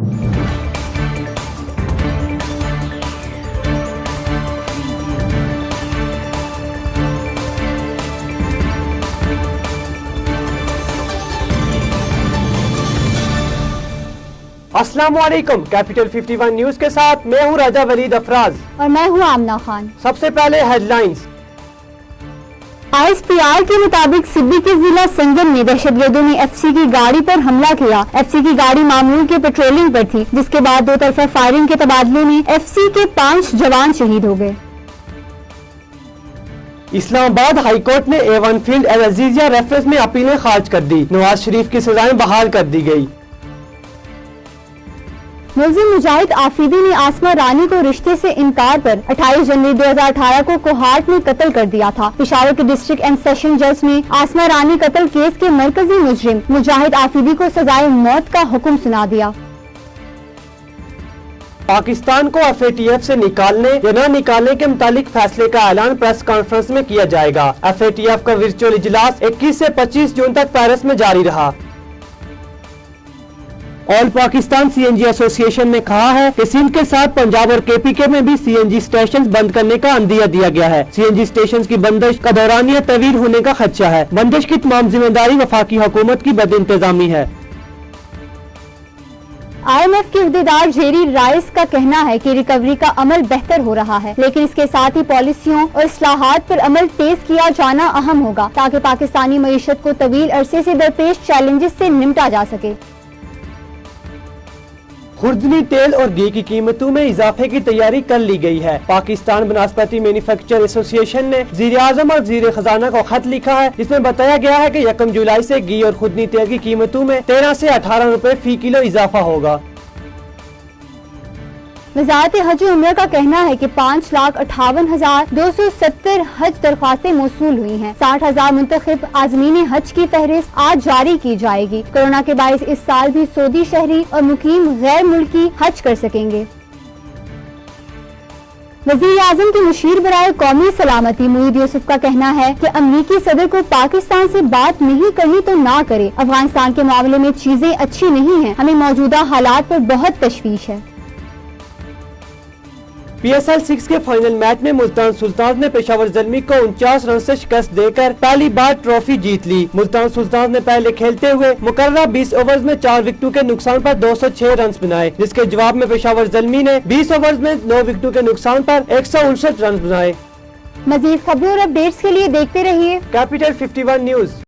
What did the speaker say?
अस्सलामुअलैकुम। Capital 51 news के साथ मैं हूं राजा वलीद अफराज और मैं हूं आमना खान। सबसे पहले हेडलाइंस। ISPR के मुताबिक सिद्दी के जिला संगम में दहशतगर्दों ने FC की गाड़ी पर हमला किया। FC की गाड़ी मामूल के पेट्रोलिंग पर थी, जिसके बाद दो तरफा फायरिंग के तबादले में FC के 5 जवान शहीद हो गए। इस्लामाबाद हाईकोर्ट ने A1 फील्ड अल अजीजिया रेफरेंस में अपीलें खारिज कर दी। नवाज शरीफ की सजाएं बहाल कर दी गई। मुलजिम मुजाहिद आफरीदी ने आसमा रानी को रिश्ते से इनकार पर 28 जनवरी 2018 को कोहाट में कत्ल कर दिया था। पेशावर के डिस्ट्रिक्ट एंड सेशन जज ने आसमा रानी कत्ल केस के मरकजी मुजरिम मुजाहिद आफरीदी को सजाए मौत का हुक्म सुना दिया। पाकिस्तान को FATF से निकालने या न निकालने के मुतालिक फैसले का ऐलान प्रेस कॉन्फ्रेंस में किया जाएगा। FATF का वर्चुअल इजलास 21 से 25 जून तक पेरिस में जारी रहा। ऑल पाकिस्तान CNG एसोसिएशन ने कहा है कि सिंध के साथ पंजाब और KPK में भी CNG स्टेशन बंद करने का अंदिया दिया गया है। CNG स्टेशन की बंदिश का दौरानिया तवील होने का खदशा है। बंदिश की तमाम जिम्मेदारी वफाकी हुकूमत की बदइंतजामी है। IMF के उहदेदार जेरी राइस का कहना है कि रिकवरी का अमल बेहतर हो रहा है, लेकिन इसके साथ ही पॉलिसियों और इस्लाहात पर अमल तेज किया जाना अहम होगा ताकि पाकिस्तानी मईशत को तवील अरसे से दरपेश चैलेंजेस से निपटा जा सके। खुर्दनी तेल और घी की कीमतों में इजाफे की तैयारी कर ली गई है। पाकिस्तान बनास्पति मैन्युफैक्चर एसोसिएशन ने वज़ीर आज़म और वज़ीर खजाना को खत लिखा है, जिसमें बताया गया है कि 1 जुलाई से घी और खुर्दनी तेल की कीमतों में 13 से 18 रुपए फी किलो इजाफा होगा। वज़ारत हज और उम्रा का कहना है कि 5,58,270 हज दरख्वास्तें मौसूल हुई हैं। 60,000 मुंतखब आज़मीन हज की फहरिस्त आज जारी की जाएगी। कोरोना के बायस इस साल भी सऊदी शहरी और मुकीम गैर मुल्की हज कर सकेंगे। वज़ीर आज़म के मुशीर बराए कौमी सलामती मुईद यूसुफ का कहना है कि अमरीकी सदर को पाकिस्तान से बात नहीं करनी तो ना करे। अफगानिस्तान के मामले में चीजें अच्छी नहीं हैं, हमें मौजूदा हालात पर बहुत तशवीश है। PSL 6 के फाइनल मैच में मुल्तान सुल्तान ने पेशावर ज़ल्मी को 49 रन से शिकस्त देकर पहली बार ट्रॉफी जीत ली। मुल्तान सुल्तान ने पहले खेलते हुए मुकर्रर 20 ओवर्स में 4 विकेटों के नुकसान पर 206 रन बनाए, जिसके जवाब में पेशावर ज़ल्मी ने 20 ओवर्स में 9 विकेटों के नुकसान पर 159 रन बनाए। मजीद खबरों और अपडेट्स के लिए देखते रहिए कैपिटल 51 न्यूज।